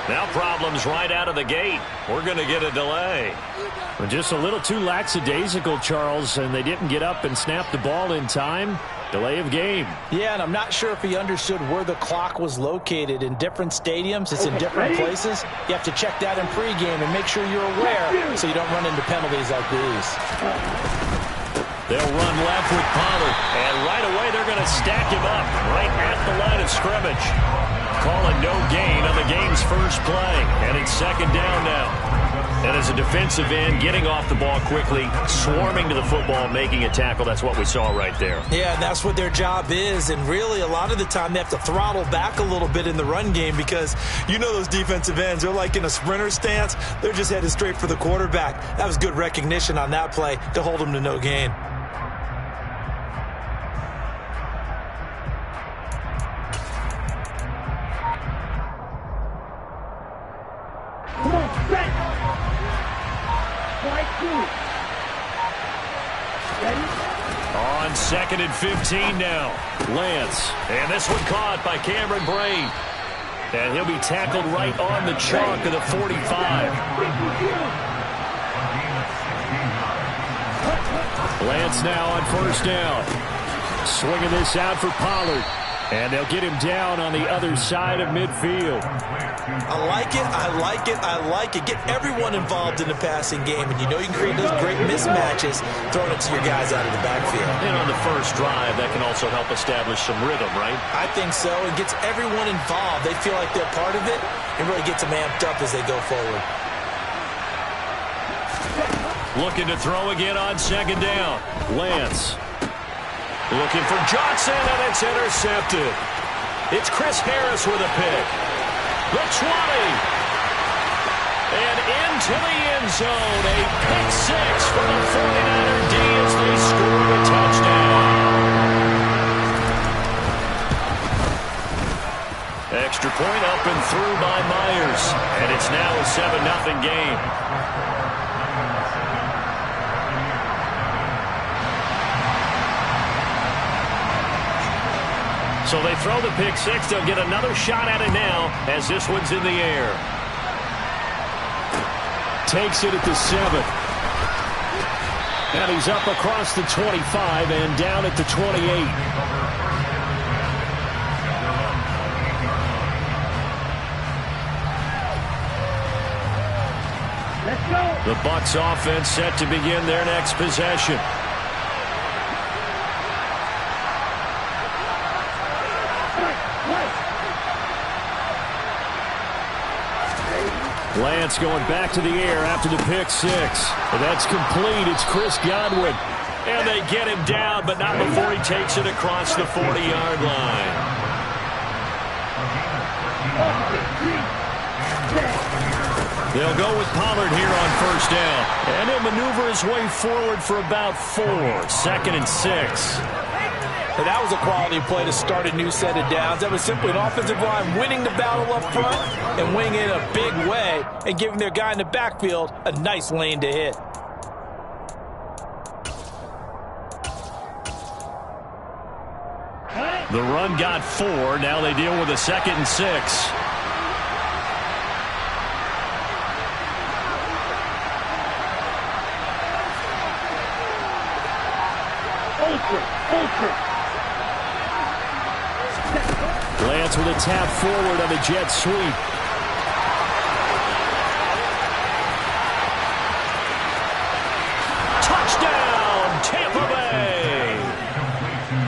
Now problems right out of the gate. We're going to get a delay. Just a little too lackadaisical, Charles, and they didn't get up and snap the ball in time. Delay of game. Yeah, and I'm not sure if he understood where the clock was located. In different stadiums, it's in different places. You have to check that in pregame and make sure you're aware so you don't run into penalties like these. They'll run left with Pollard, and right away they're going to stack him up right at the line of scrimmage. Call it no gain on the game's first play, and it's second down now. And as a defensive end, getting off the ball quickly, swarming to the football, making a tackle, that's what we saw right there. Yeah, and that's what their job is, and really a lot of the time they have to throttle back a little bit in the run game because you know those defensive ends, they're like in a sprinter stance. They're just headed straight for the quarterback. That was good recognition on that play to hold them to no gain. On 2nd and 15 now. Lance. And this one caught by Cameron Brain. And he'll be tackled right on the chalk of the 45. Lance now on first down. Swinging this out for Pollard. And they'll get him down on the other side of midfield. I like it, I like it, I like it. Get everyone involved in the passing game, and you know you can create those great mismatches throwing it to your guys out of the backfield. And on the first drive, that can also help establish some rhythm, right? I think so. It gets everyone involved. They feel like they're part of it and really gets them amped up as they go forward. Looking to throw again on second down. Lance. Looking for Johnson, and it's intercepted. It's Chris Harris with a pick. The 20. And into the end zone. A pick six for the 49er D as they score a touchdown. Extra point up and through by Myers. And it's now a 7-0 game. So they throw the pick six. They'll get another shot at it now as this one's in the air. Takes it at the 7. And he's up across the 25 and down at the 28. Let's go. The Bucs offense set to begin their next possession. Lance going back to the air after the pick six. And that's complete. It's Chris Godwin. And they get him down, but not before he takes it across the 40-yard line. They'll go with Pollard here on first down. And he'll maneuver his way forward for about 4. 2nd and 6. And that was a quality play to start a new set of downs. That was simply an offensive line winning the battle up front and winning it in a big way and giving their guy in the backfield a nice lane to hit. The run got 4. Now they deal with a 2nd and 6. Lance with a tap forward on the jet sweep. Touchdown, Tampa Bay!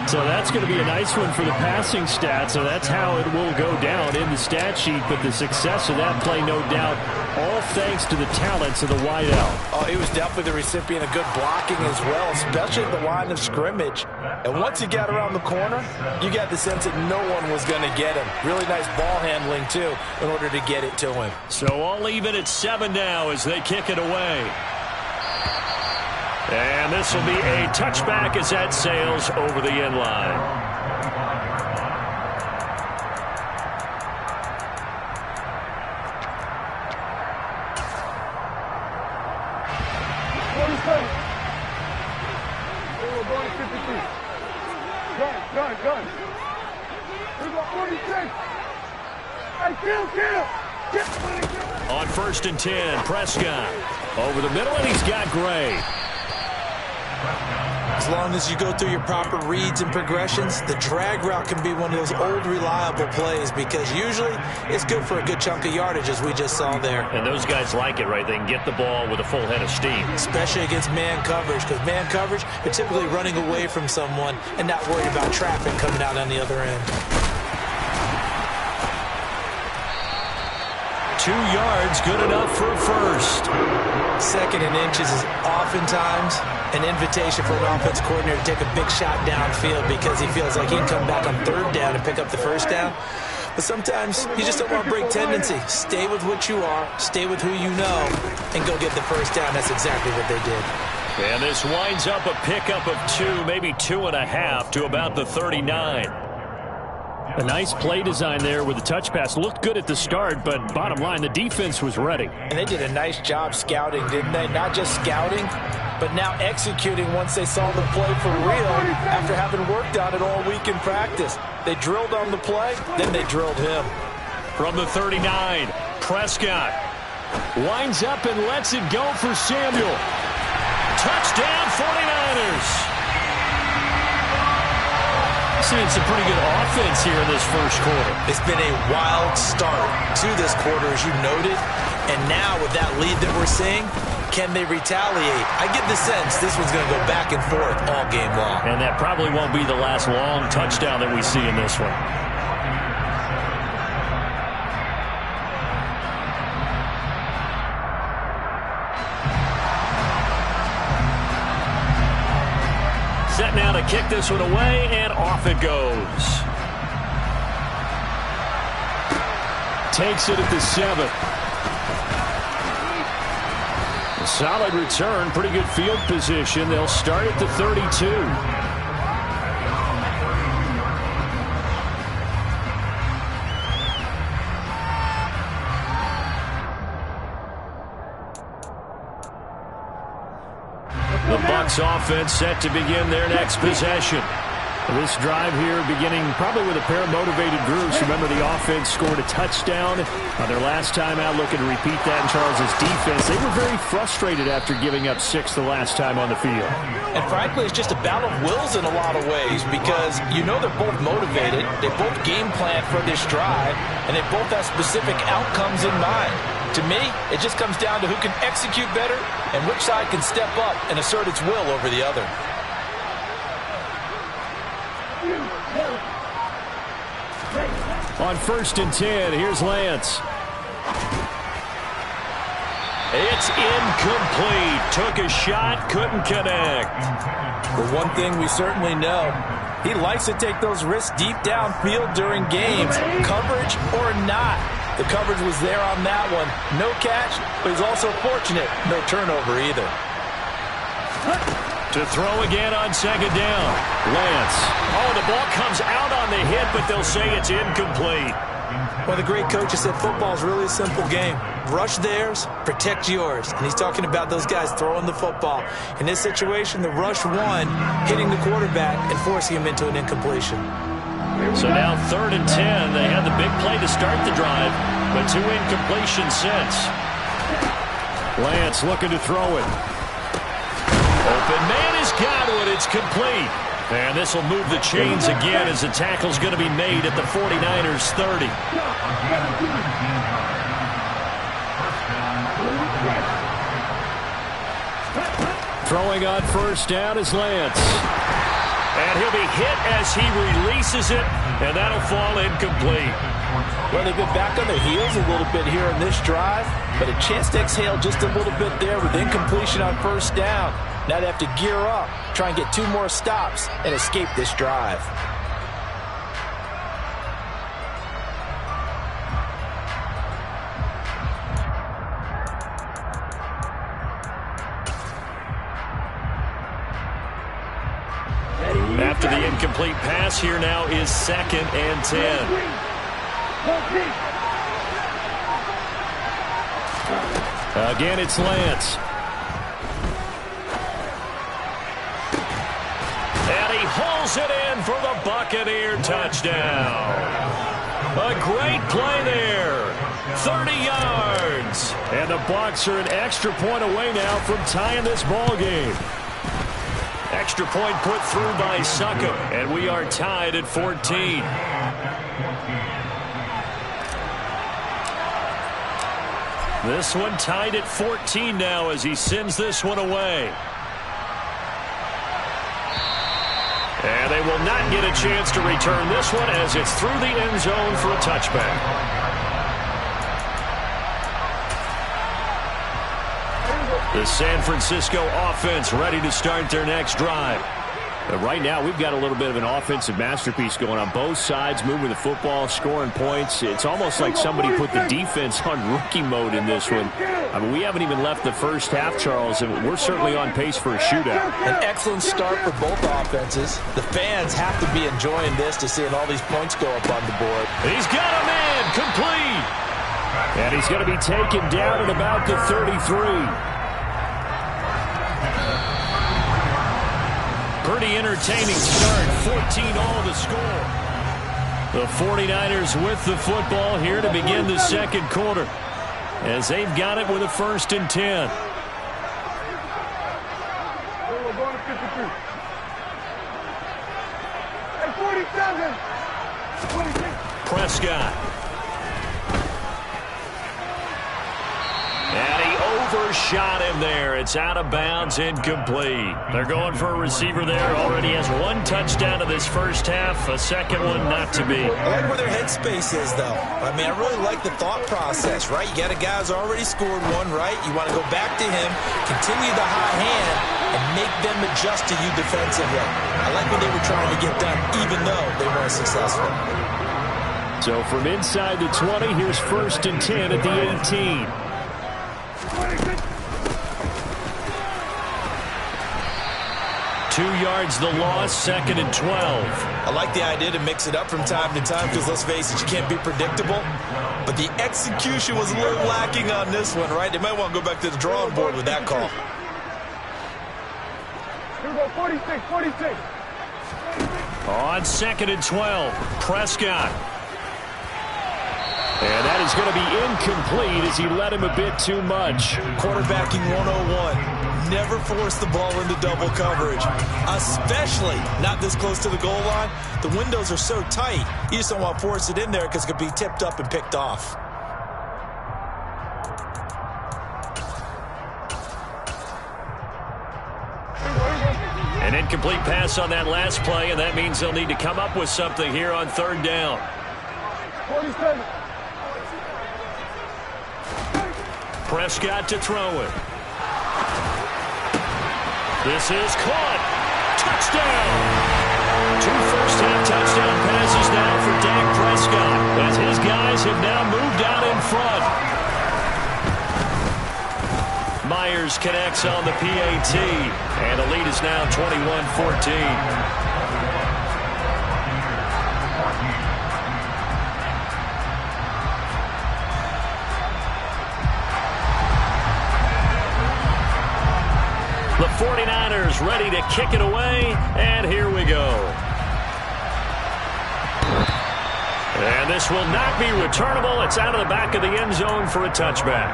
So that's going to be a nice one for the passing stats, so that's how it will go down in the stat sheet. But the success of that play, no doubt, all thanks to the talents of the wideout. Oh, he was definitely the recipient of good blocking as well, especially at the line of scrimmage. And once he got around the corner, you got the sense that no one was going to get him. Really nice ball handling, too, in order to get it to him. So all even at 7 now as they kick it away. And this will be a touchback as that sails over the end line. Gun. Here we go, 46. Hey, kill. On 1st and 10, Prescott. Over the middle, and he's got Gray. As long as you go through your proper reads and progressions, the drag route can be one of those old reliable plays because usually it's good for a good chunk of yardage, as we just saw there. And those guys like it, right? They can get the ball with a full head of steam. Especially against man coverage, because man coverage, you're typically running away from someone and not worried about traffic coming out on the other end. 2 yards, good enough for a first. 2nd and inches is oftentimes an invitation for an offense coordinator to take a big shot downfield because he feels like he can come back on 3rd down and pick up the 1st down. But sometimes you just don't want to break tendency. Stay with what you are, stay with who you know, and go get the 1st down. That's exactly what they did. And this winds up a pickup of 2, maybe 2.5 to about the 39. A nice play design there with the touch pass. Looked good at the start, but bottom line, the defense was ready. And they did a nice job scouting, didn't they? Not just scouting, but now executing once they saw the play for real after having worked on it all week in practice. They drilled on the play, then they drilled him. From the 39, Prescott winds up and lets it go for Samuel. Touchdown, 49ers. Seeing some pretty good offense here in this first quarter. It's been a wild start to this quarter, as you noted. And now with that lead that we're seeing, can they retaliate? I get the sense this one's going to go back and forth all game long. And that probably won't be the last long touchdown that we see in this one. Set now to kick this one away, and off it goes. Takes it at the 7. A solid return, pretty good field position. They'll start at the 32. The Bucs offense set to begin their next possession. This drive here beginning probably with a pair of motivated groups. Remember, the offense scored a touchdown on their last time out, looking to repeat that in Charles's defense. They were very frustrated after giving up 6 the last time on the field. And frankly, it's just a battle of wills in a lot of ways because you know they're both motivated, they both game plan for this drive, and they both have specific outcomes in mind. To me, it just comes down to who can execute better and which side can step up and assert its will over the other. On 1st and 10, here's Lance. It's incomplete. Took a shot, couldn't connect. But one thing we certainly know, he likes to take those risks deep downfield during games, coverage or not. The coverage was there on that one. No catch, but he's also fortunate. No turnover either. To throw again on 2nd down. Lance. Oh, the ball comes out on the hit, but they'll say it's incomplete. Well, the great coach has said football is really a simple game. Rush theirs, protect yours. And he's talking about those guys throwing the football. In this situation, the rush won, hitting the quarterback and forcing him into an incompletion. So now 3rd and 10. They had the big play to start the drive, but 2 incompletions since. Lance looking to throw it. Open man has got it. It's complete. And this will move the chains again as the tackle's going to be made at the 49ers 30. Throwing on 1st down is Lance. And he'll be hit as he releases it, and that'll fall incomplete. Well, they've been back on their heels a little bit here in this drive, but a chance to exhale just a little bit there with incompletion on 1st down. Now they have to gear up, try and get 2 more stops, and escape this drive. After the incomplete pass, here now is 2nd and 10. Again, it's Lance. And he hauls it in for the Buccaneer touchdown. A great play there. 30 yards. And the Bucs are an extra point away now from tying this ball game. Extra point put through by Succop, and we are tied at 14. This one tied at 14 now as he sends this one away. And they will not get a chance to return this one as it's through the end zone for a touchback. The San Francisco offense ready to start their next drive. Right now, we've got a little bit of an offensive masterpiece going on both sides, moving the football, scoring points. It's almost like somebody put the defense on rookie mode in this one. I mean, we haven't even left the first half, Charles, and we're certainly on pace for a shootout. An excellent start for both offenses. The fans have to be enjoying this to seeing all these points go up on the board. He's got a man complete. And he's going to be taken down at about the 33. Pretty entertaining start, 14-all to score. The 49ers with the football here to begin the second quarter, as they've got it with a 1st and 10. We're going to 53. Hey, 47. 26. Prescott. And he overshot him there. It's out of bounds, incomplete. They're going for a receiver there. Already has one touchdown in this first half. A second one not to be. I like where their headspace is, though. I mean, I really like the thought process, right? You got a guy who's already scored one, right? You want to go back to him, continue the high hand, and make them adjust to you defensively. I like what they were trying to get done, even though they weren't successful. So from inside the 20, here's 1st and 10 at the 18. 2 yards the loss, 2nd and 12. I like the idea to mix it up from time to time because, let's face it, you can't be predictable. But the execution was a little lacking on this one, right? They might want to go back to the drawing board with that call. Here we go, 46, 46. On 2nd and 12, Prescott. And that is going to be incomplete as he led him a bit too much. Quarterbacking 101. Never force the ball into double coverage, especially not this close to the goal line. The windows are so tight, you just don't want to force it in there because it could be tipped up and picked off. An incomplete pass on that last play, and that means they'll need to come up with something here on 3rd down. 47. Prescott to throw it. This is caught. Touchdown. 2 first-half touchdown passes now for Dak Prescott as his guys have now moved out in front. Myers connects on the PAT, and the lead is now 21-14. The 49ers ready to kick it away, and here we go. And this will not be returnable. It's out of the back of the end zone for a touchback.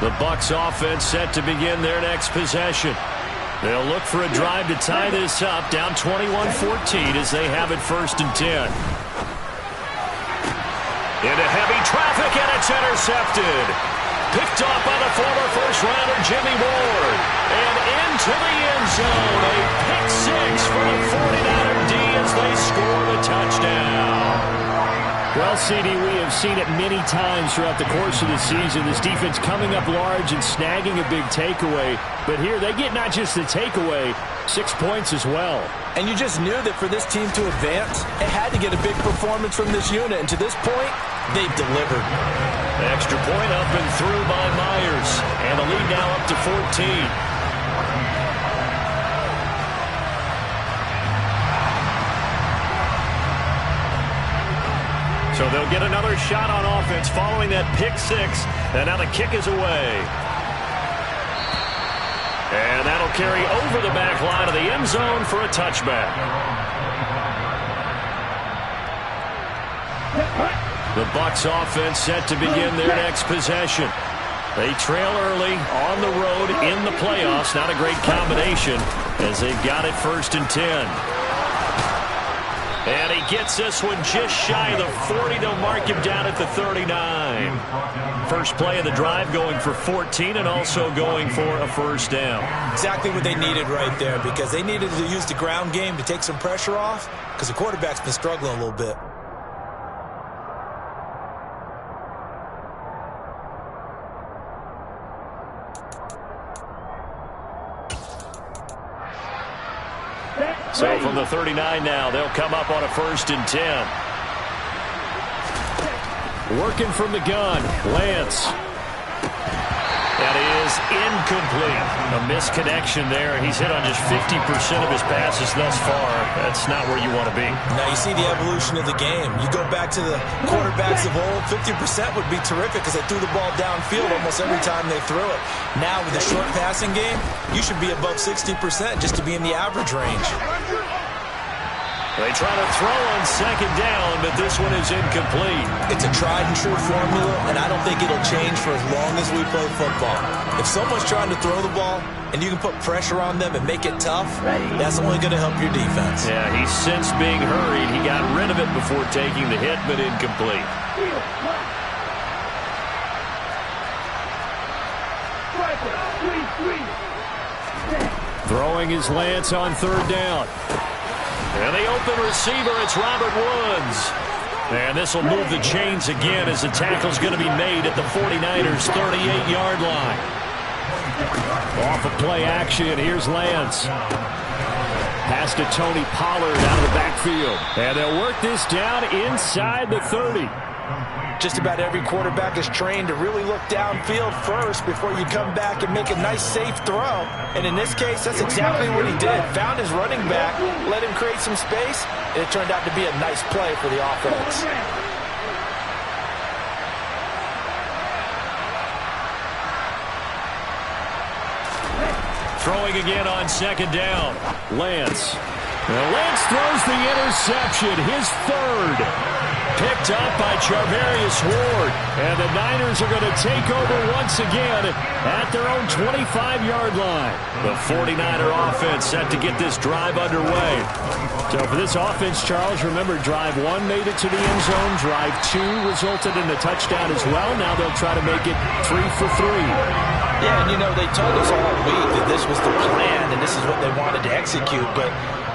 The Bucs offense set to begin their next possession. They'll look for a drive to tie this up, down 21-14 as they have it 1st and 10. Into heavy traffic, and it's intercepted. Picked off by the former first-rounder Jimmy Ward. And into the end zone, a pick 6 for the 49er D as they score the touchdown. Well, CD, we have seen it many times throughout the course of the season. This defense coming up large and snagging a big takeaway. But here, they get not just the takeaway, 6 points as well. And you just knew that for this team to advance, it had to get a big performance from this unit. And to this point, they've delivered. Extra point up and through by Myers. And the lead now up to 14. So they'll get another shot on offense following that pick 6. And now the kick is away. And that'll carry over the back line of the end zone for a touchback. The Bucs offense set to begin their next possession. They trail early on the road in the playoffs. Not a great combination as they've got it 1st and 10. And he gets this one just shy of the 40. They'll mark him down at the 39. First play of the drive going for 14 and also going for a 1st down. Exactly what they needed right there, because they needed to use the ground game to take some pressure off, because the quarterback's been struggling a little bit. So from the 39 now, they'll come up on a 1st and 10. Working from the gun, Lance. That is incomplete. A misconnection there. He's hit on just 50% of his passes thus far. That's not where you want to be. Now you see the evolution of the game. You go back to the quarterbacks of old, 50% would be terrific because they threw the ball downfield almost every time they threw it. Now with the short passing game, you should be above 60% just to be in the average range. They try to throw on 2nd down, but this one is incomplete. It's a tried-and-true formula, and I don't think it'll change for as long as we play football. If someone's trying to throw the ball and you can put pressure on them and make it tough, that's only going to help your defense. Yeah, he's sensed being hurried. He got rid of it before taking the hit, but incomplete. Throwing his Lance on 3rd down. And the open receiver, it's Robert Woods. And this will move the chains again as the tackle's going to be made at the 49ers' 38-yard line. Off of play action, here's Lance. Pass to Tony Pollard out of the backfield. And they'll work this down inside the 30. Just about every quarterback is trained to really look downfield first before you come back and make a nice, safe throw. And in this case, that's exactly what he did. Found his running back, let him create some space, and it turned out to be a nice play for the offense. Throwing again on 2nd down. Lance. Well, Lance throws the interception, his 3rd. Picked up by Charvarius Ward. And the Niners are going to take over once again at their own 25-yard line. The 49er offense set to get this drive underway. So for this offense, Charles, remember, drive 1 made it to the end zone. Drive 2 resulted in a touchdown as well. Now they'll try to make it 3 for 3. Yeah, and you know, they told us all week that this was the plan and this is what they wanted to execute, but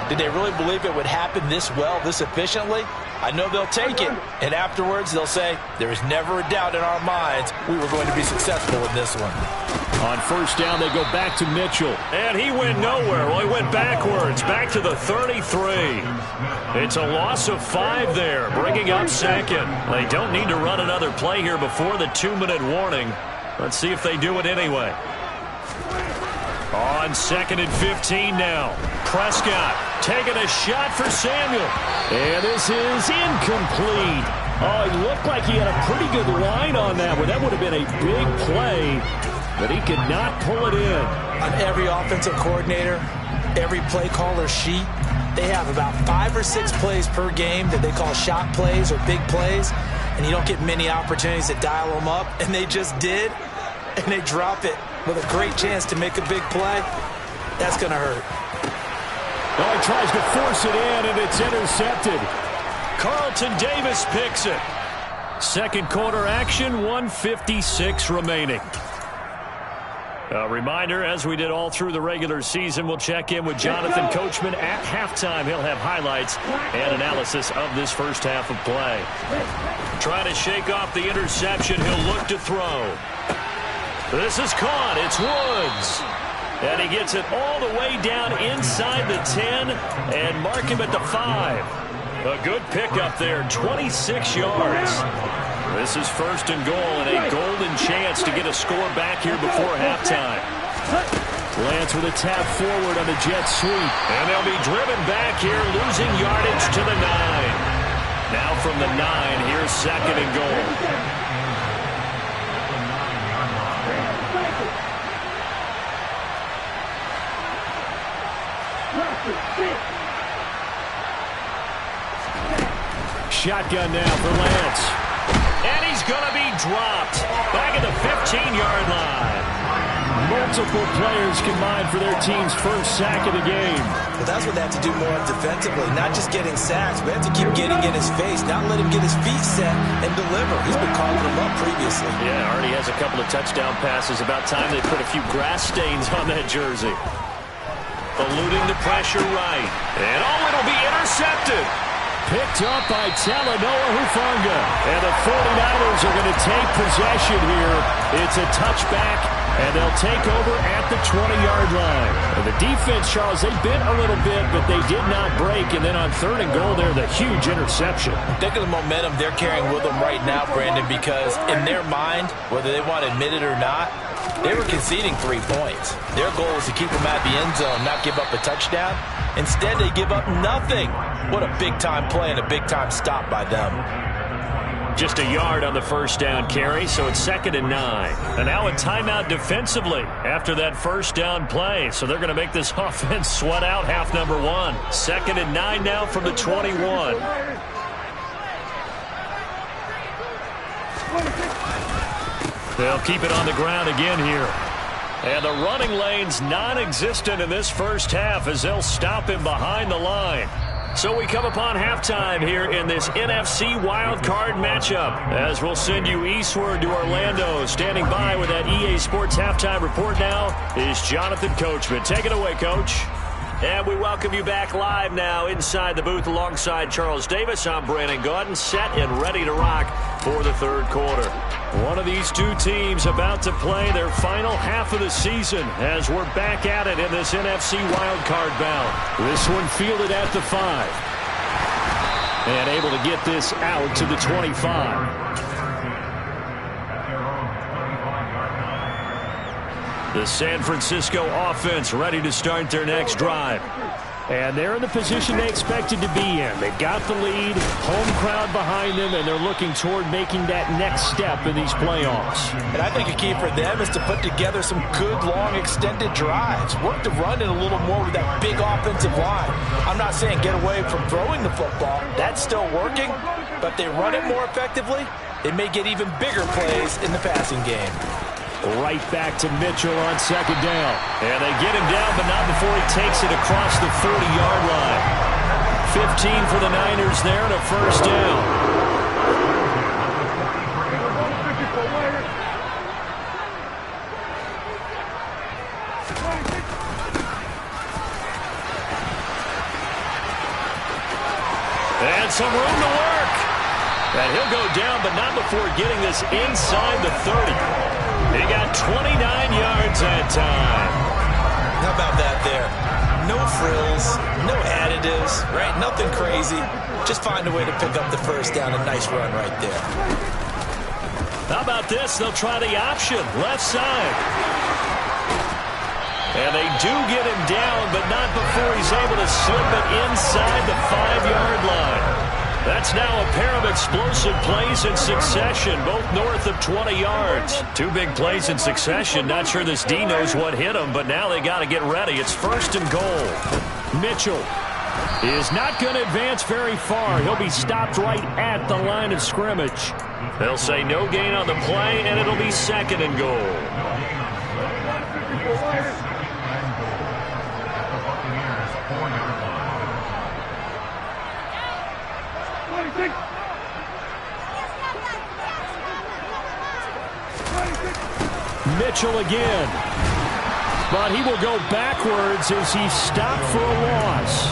did they really believe it would happen this well, this efficiently? I know they'll take it, and afterwards they'll say, there is never a doubt in our minds we were going to be successful in this one. On 1st down, they go back to Mitchell. And he went nowhere. Well, he went backwards, back to the 33. It's a loss of 5 there, bringing up 2nd. They don't need to run another play here before the 2-minute warning. Let's see if they do it anyway. On 2nd and 15 now. Prescott taking a shot for Samuel. And this is incomplete. Oh, he looked like he had a pretty good line on that one. That would have been a big play, but he could not pull it in. On every offensive coordinator, every play caller sheet, they have about 5 or 6 plays per game that they call shot plays or big plays, and you don't get many opportunities to dial them up, and they just did, and they drop it with a great chance to make a big play. That's going to hurt. Oh, he tries to force it in, and it's intercepted. Carlton Davis picks it. 2nd quarter action, 1:56 remaining. A reminder, as we did all through the regular season, we'll check in with Jonathan Coachman at halftime. He'll have highlights and analysis of this first half of play. Trying to shake off the interception, he'll look to throw. This is caught. It's Woods. And he gets it all the way down inside the 10 and mark him at the 5. A good pickup there, 26 yards. This is 1st and goal and a golden chance to get a score back here before halftime. Lance with a tap forward on the jet sweep. And they'll be driven back here, losing yardage to the 9. Now from the 9, here's 2nd and goal. Shotgun now for Lance. And he's going to be dropped. Back at the 15-yard line. Multiple players combined for their team's first sack of the game. Well, that's what they have to do more of defensively, not just getting sacks, but have to keep getting in his face, not let him get his feet set and deliver. He's been calling them up previously. Yeah, already has a couple of touchdown passes. About time they put a few grass stains on that jersey. Eluding the pressure right. And it'll be intercepted. Picked up by Talanoa Hufanga. And the 49ers are going to take possession here. It's a touchback, and they'll take over at the 20-yard line. And the defense, Charles, they bent a little bit, but they did not break. And then on 3rd and goal there, the huge interception. Think of the momentum they're carrying with them right now, Brandon, because in their mind, whether they want to admit it or not, they were conceding 3 points. Their goal was to keep them at the end zone, not give up a touchdown. Instead, they give up nothing. What a big-time play and a big-time stop by them. Just a yard on the first down carry, so it's 2nd and 9. And now a timeout defensively after that first down play. So they're going to make this offense sweat out half number 1. 2nd and 9 now from the 21. They'll keep it on the ground again here. And the running lane's non-existent in this first half as they'll stop him behind the line. So we come upon halftime here in this NFC wildcard matchup as we'll send you eastward to Orlando. Standing by with that EA Sports halftime report now is Jonathan Coachman. Take it away, Coach. And we welcome you back live now inside the booth alongside Charles Davis. I'm Brandon Gaudin, set and ready to rock for the 3rd quarter. One of these two teams about to play their final half of the season as we're back at it in this NFC wildcard bout. This one fielded at the 5. And able to get this out to the 25. The San Francisco offense ready to start their next drive. And they're in the position they expected to be in. They've got the lead, home crowd behind them, and they're looking toward making that next step in these playoffs. And I think a key for them is to put together some good, long, extended drives. Work the run in a little more with that big offensive line. I'm not saying get away from throwing the football. That's still working. But if they run it more effectively, they may get even bigger plays in the passing game. Right back to Mitchell on 2nd down. And they get him down, but not before he takes it across the 40-yard line. 15 for the Niners there and a first down. And some room to work. And he'll go down, but not before getting this inside the 30. He got 29 yards that time. How about that there? No frills, no additives, right? Nothing crazy. Just find a way to pick up the first down. A nice run right there. How about this? They'll try the option, left side. And they do get him down, but not before he's able to slip it inside the 5-yard line. That's now a pair of explosive plays in succession, both north of 20 yards. 2 big plays in succession. Not sure this D knows what hit him, but now they got to get ready. It's 1st and goal. Mitchell is not going to advance very far. He'll be stopped right at the line of scrimmage. They'll say no gain on the play, and it'll be 2nd and goal. Mitchell again. But he will go backwards as he's stopped for a loss.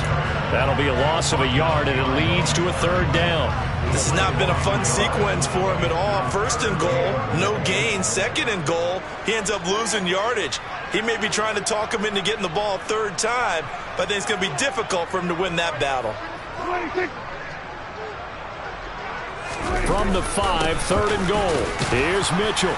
That'll be a loss of a yard, and it leads to a 3rd down. This has not been a fun sequence for him at all. 1st and goal, no gain. 2nd and goal, he ends up losing yardage. He may be trying to talk him into getting the ball 3rd time, but I think it's going to be difficult for him to win that battle. From the 5, 3rd and goal. Here's Mitchell.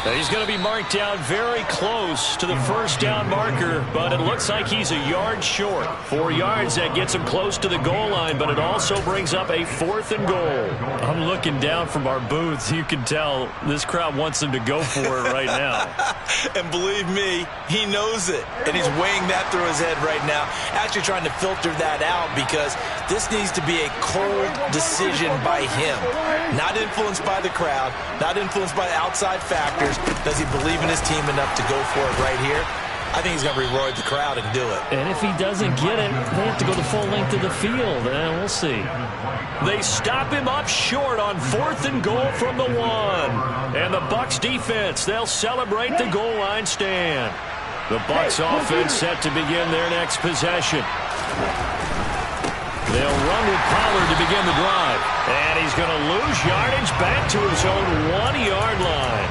He's going to be marked down very close to the first down marker, but it looks like he's a yard short. 4 yards, that gets him close to the goal line, but it also brings up a 4th and goal. I'm looking down from our booths. You can tell this crowd wants him to go for it right now. And believe me, he knows it, and he's weighing that through his head right now, actually trying to filter that out because this needs to be a cold decision by him, not influenced by the crowd, not influenced by outside factors. Does he believe in his team enough to go for it right here? I think he's going to reward the crowd and do it. And if he doesn't get it, they have to go the full length of the field. We'll see. They stop him up short on 4th and goal from the 1. And the Bucs defense, they'll celebrate the goal line stand. The Bucs offense set to begin their next possession. They'll run with Pollard to begin the drive. And he's going to lose yardage back to his own 1-yard line.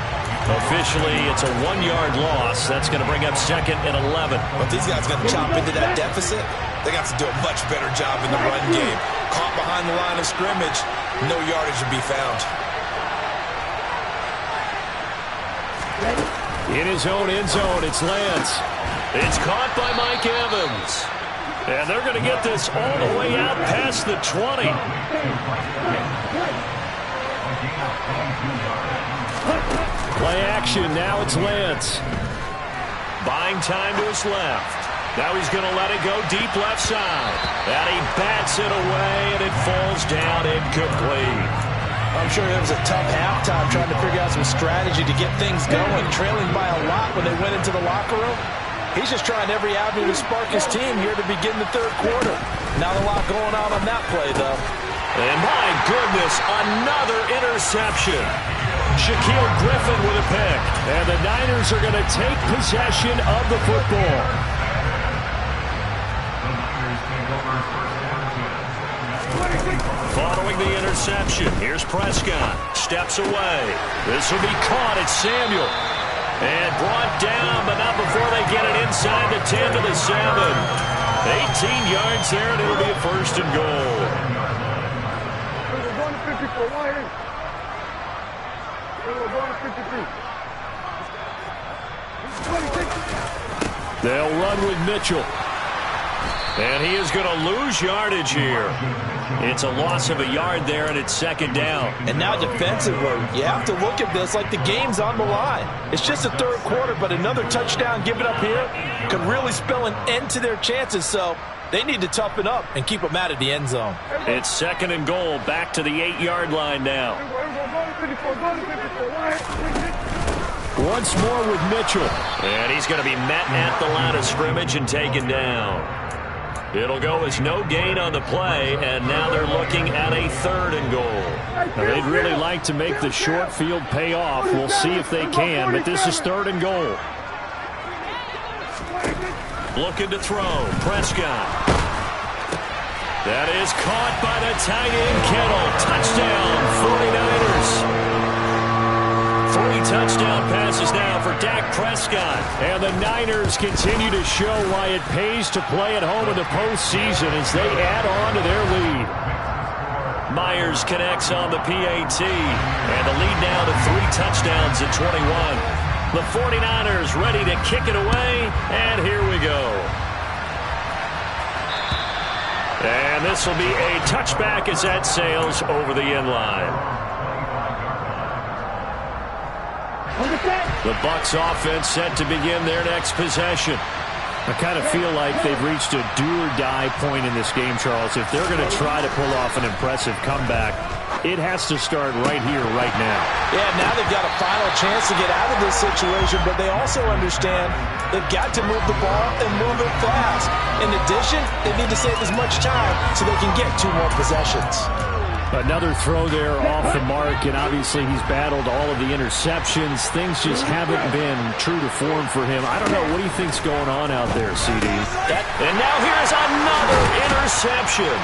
Officially, it's a 1-yard loss. That's going to bring up 2nd and 11. But these guys going to chop into that deficit. They got to do a much better job in the run game. Caught behind the line of scrimmage, no yardage to be found. In his own end zone, it's Lance. It's caught by Mike Evans. And they're going to get this all the way out past the 20. Play action, now it's Lance. Buying time to his left. Now he's going to let it go deep left side. And he bats it away, and it falls down incomplete. I'm sure it was a tough halftime trying to figure out some strategy to get things going, trailing by a lot when they went into the locker room. He's just trying every avenue to spark his team here to begin the 3rd quarter. Not a lot going on that play, though. And my goodness, another interception. Shaquille Griffin with a pick. And the Niners are going to take possession of the football. Following the interception, here's Prescott. Steps away. This will be caught. It's Samuel. And brought down, but not before they get it inside the 10 to the 7. 18 yards there, and it'll be a 1st and goal. They'll run with Mitchell. And he is going to lose yardage here. It's a loss of a yard there, and it's 2nd down. And now defensively, you have to look at this like the game's on the line. It's just the 3rd quarter, but another touchdown given up here could really spell an end to their chances. So they need to toughen up and keep them out of the end zone. It's 2nd and goal, back to the 8-yard line now. Once more with Mitchell. And he's going to be met at the line of scrimmage and taken down. It'll go as no gain on the play, and now they're looking at a 3rd and goal. Now, they'd really like to make the short field pay off. We'll see if they can, but this is 3rd and goal. Looking to throw. Prescott. That is caught by the tight end, Kittle. Touchdown, 49ers. 3 touchdown passes now for Dak Prescott. And the Niners continue to show why it pays to play at home in the postseason as they add on to their lead. Myers connects on the PAT. And the lead now to 3 touchdowns at 21. The 49ers ready to kick it away. And here we go. And this will be a touchback as that sails over the end line. The Bucs offense set to begin their next possession. I kind of feel like they've reached a do-or-die point in this game, Charles. If they're going to try to pull off an impressive comeback, it has to start right here, right now. Yeah, now they've got a final chance to get out of this situation, but they also understand they've got to move the ball and move it fast. In addition, they need to save as much time so they can get 2 more possessions. Another throw there off the mark, and obviously he's battled all of the interceptions. Things just haven't been true to form for him. I don't know. What do you think's going on out there, CD? And now here's another interception.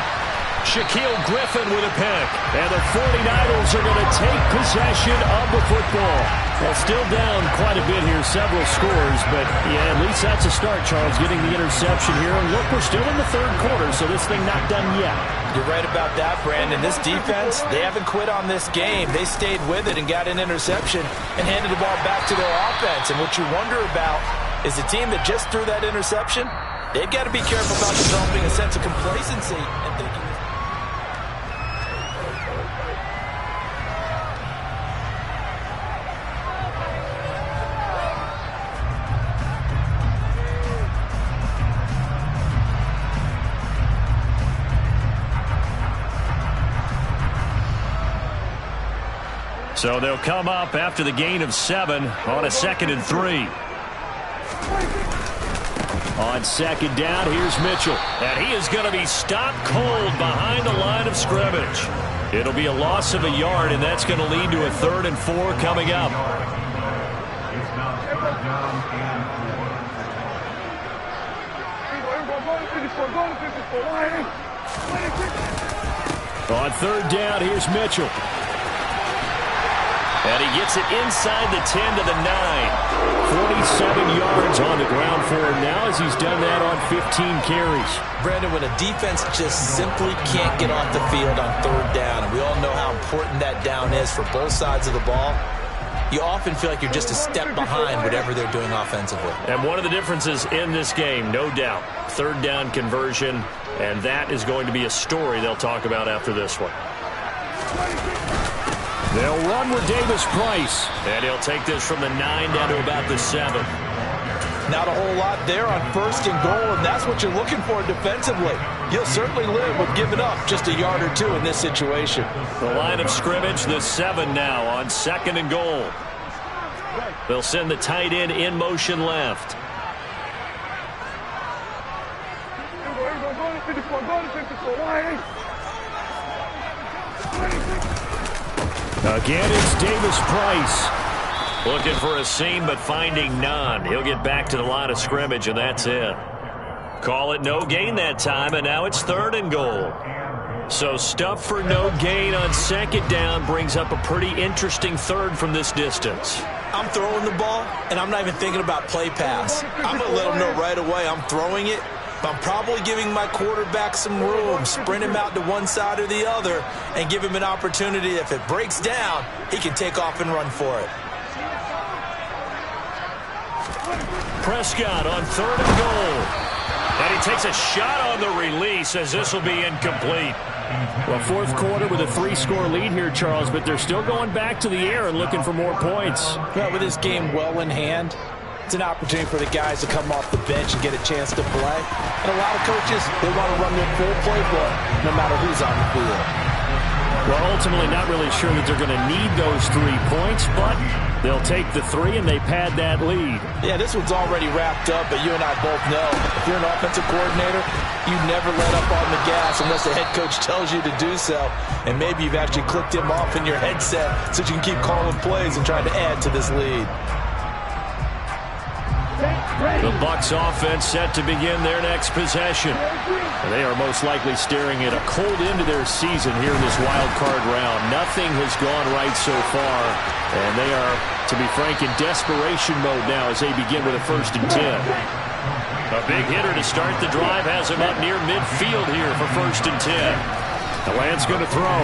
Shaquille Griffin with a pick. And the 49ers are going to take possession of the football. Well, still down quite a bit here, several scores, but yeah, at least that's a start, Charles, getting the interception here. And look, we're still in the third quarter, so this thing not done yet. You're right about that, Brandon. This defense, they haven't quit on this game. They stayed with it and got an interception and handed the ball back to their offense. And what you wonder about is the team that just threw that interception, they've got to be careful about developing a sense of complacency and thinking. So they'll come up after the gain of 7 on a 2nd and 3. On second down, here's Mitchell. And he is going to be stopped cold behind the line of scrimmage. It'll be a loss of a yard, and that's going to lead to a 3rd and 4 coming up. On 3rd down, here's Mitchell. And he gets it inside the 10 to the 9. 47 yards on the ground for him now as he's done that on 15 carries. Brandon, when a defense just simply can't get off the field on 3rd down, and we all know how important that down is for both sides of the ball, you often feel like you're just a step behind whatever they're doing offensively. And one of the differences in this game, no doubt, 3rd down conversion, and that is going to be a story they'll talk about after this one. They'll run with Davis-Price. And he'll take this from the 9 down to about the 7. Not a whole lot there on 1st and goal, and that's what you're looking for defensively. You'll certainly live with giving up just a yard or 2 in this situation. The line of scrimmage, the 7 now on 2nd and goal. They'll send the tight end in motion left. Again, it's Davis-Price. Looking for a seam, but finding none. He'll get back to the line of scrimmage, and that's it. Call it no gain that time, and now it's 3rd and goal. So stuff for no gain on 2nd down brings up a pretty interesting 3rd from this distance. I'm throwing the ball, and I'm not even thinking about play pass. I'm going to let them know right away I'm throwing it. I'm probably giving my quarterback some room, sprint him out to one side or the other, and give him an opportunity. If it breaks down, he can take off and run for it. Prescott on 3rd and goal. And he takes a shot on the release as this will be incomplete. Well, 4th quarter with a 3-score lead here, Charles, but they're still going back to the air and looking for more points. Well, with this game well in hand, it's an opportunity for the guys to come off the bench and get a chance to play. And a lot of coaches, they want to run their full playbook no matter who's on the field. Well, ultimately not really sure that they're going to need those 3 points, but they'll take the 3 and they pad that lead. Yeah, this one's already wrapped up, but you and I both know if you're an offensive coordinator, you never let up on the gas unless the head coach tells you to do so. And maybe you've actually clicked him off in your headset so you can keep calling plays and trying to add to this lead. The Bucs offense set to begin their next possession. They are most likely staring at a cold end to their season here in this wild card round. Nothing has gone right so far, and they are, to be frank, in desperation mode now as they begin with a 1st and 10. A big hitter to start the drive has him up near midfield here for 1st and 10. The Lance going to throw.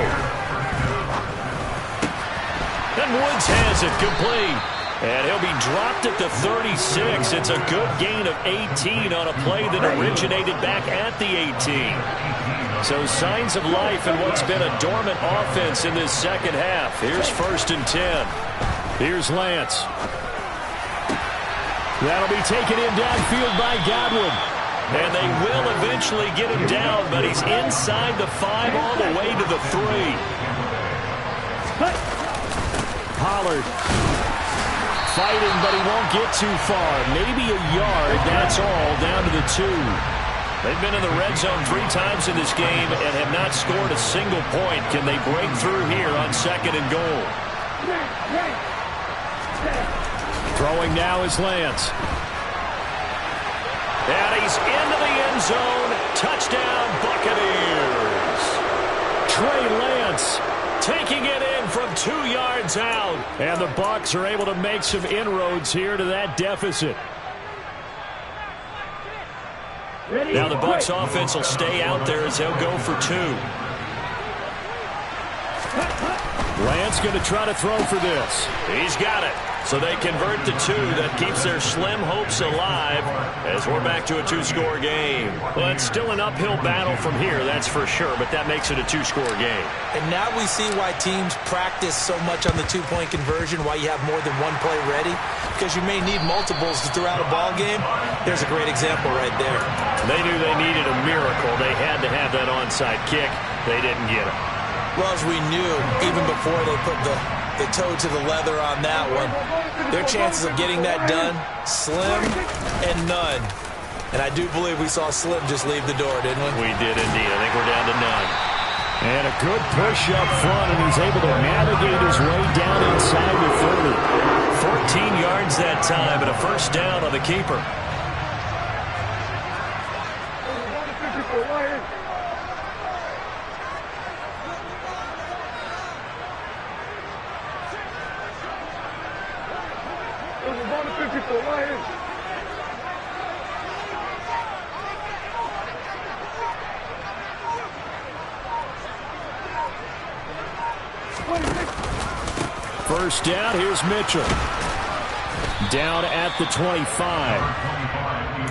And Woods has it complete. And he'll be dropped at the 36. It's a good gain of 18 on a play that originated back at the 18. So signs of life in what's been a dormant offense in this 2nd half. Here's 1st and 10. Here's Lance. That'll be taken in downfield by Godwin. And they will eventually get him down, but he's inside the 5 all the way to the 3. Pollard. Fighting, but he won't get too far. Maybe a yard, that's all, down to the 2. They've been in the red zone 3 times in this game and have not scored a single point. Can they break through here on 2nd and goal? Throwing now is Lance. And he's into the end zone. Touchdown, Buccaneers. Lance taking it in from 2 yards out. And the Bucs are able to make some inroads here to that deficit. Now the Bucs offense will stay out there as they'll go for 2. Lance going to try to throw for this. He's got it. So they convert to 2. That keeps their slim hopes alive as we're back to a 2-score game. Well, it's still an uphill battle from here, that's for sure, but that makes it a 2-score game. And now we see why teams practice so much on the 2-point conversion, why you have more than one play ready, because you may need multiples to throw out a ball game. There's a great example right there. They knew they needed a miracle. They had to have that onside kick. They didn't get it. Well, as we knew, even before they put the toe to the leather on that one, their chances of getting that done, slim and none. And I do believe we saw Slim just leave the door, didn't we? We did indeed. I think we're down to none. And a good push up front, and he's able to navigate his way down inside the 30. 14 yards that time, and a first down on the keeper. First down, here's Mitchell. Down at the 25.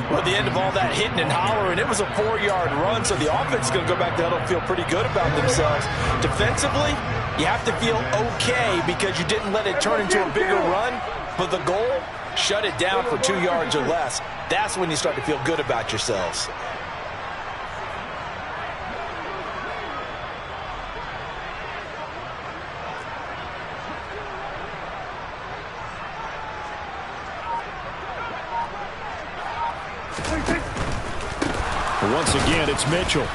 Well, at the end of all that hitting and hollering, it was a 4-yard run, so the offense is going to go back there and feel pretty good about themselves. Defensively, you have to feel okay because you didn't let it turn into a bigger run, but the goal, shut it down for 2 yards or less. That's when you start to feel good about yourselves. Once again, it's Mitchell.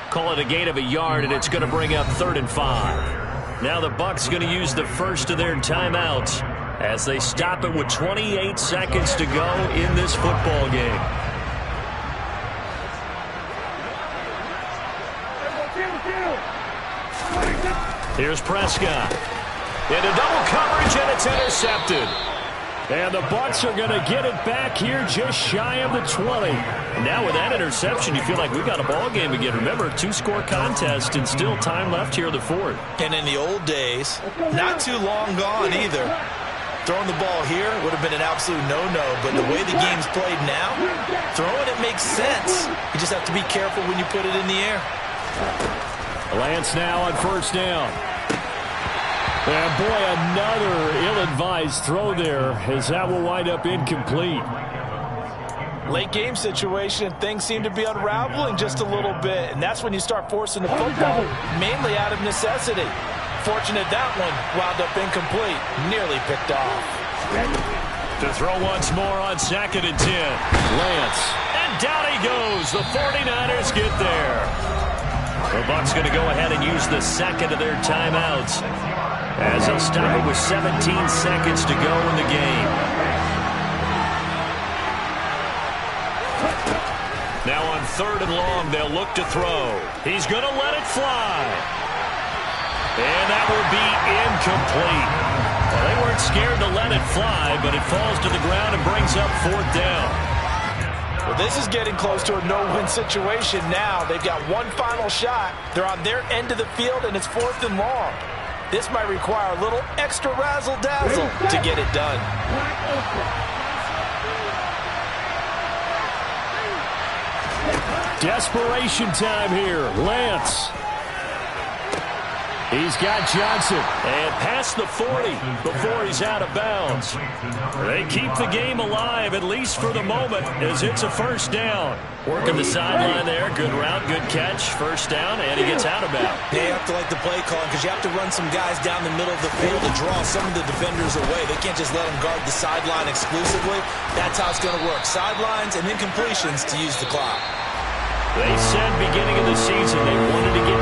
Call it a gain of a yard, and it's going to bring up 3rd and 5. Now the Bucs going to use the first of their timeouts as they stop it with 28 seconds to go in this football game. Here's Prescott. Into double coverage, and it's intercepted. And the Bucs are going to get it back here just shy of the 20. Now with that interception, you feel like we got a ball game again. Remember, 2-score contest and still time left here in the 4th. And in the old days, not too long gone either. Throwing the ball here would have been an absolute no-no, but the way the game's played now, throwing it makes sense. You just have to be careful when you put it in the air. Lance now on first down. And boy, another ill-advised throw there as that will wind up incomplete. Late game situation, things seem to be unraveling just a little bit, and that's when you start forcing the football, mainly out of necessity. Fortunate that one wound up incomplete, nearly picked off. To throw once more on 2nd and 10. Lance. And down he goes. The 49ers get there. The Bucs going to go ahead and use the second of their timeouts as they'll stop it with 17 seconds to go in the game. Now on 3rd and long, they'll look to throw. He's going to let it fly. And that will be incomplete. Well, they weren't scared to let it fly, but it falls to the ground and brings up 4th down. Well, this is getting close to a no-win situation now. They've got one final shot. They're on their end of the field, and it's 4th and long. This might require a little extra razzle-dazzle to get it done. Desperation time here. Lance. He's got Johnson. And past the 40 before he's out of bounds. They keep the game alive, at least for the moment, as it's a first down. Working the sideline there. Good route, good catch. First down, and he gets out of bounds. They have to like the play calling because you have to run some guys down the middle of the field to draw some of the defenders away. They can't just let them guard the sideline exclusively. That's how it's going to work. Sidelines and incompletions to use the clock. They said beginning of the season they wanted to get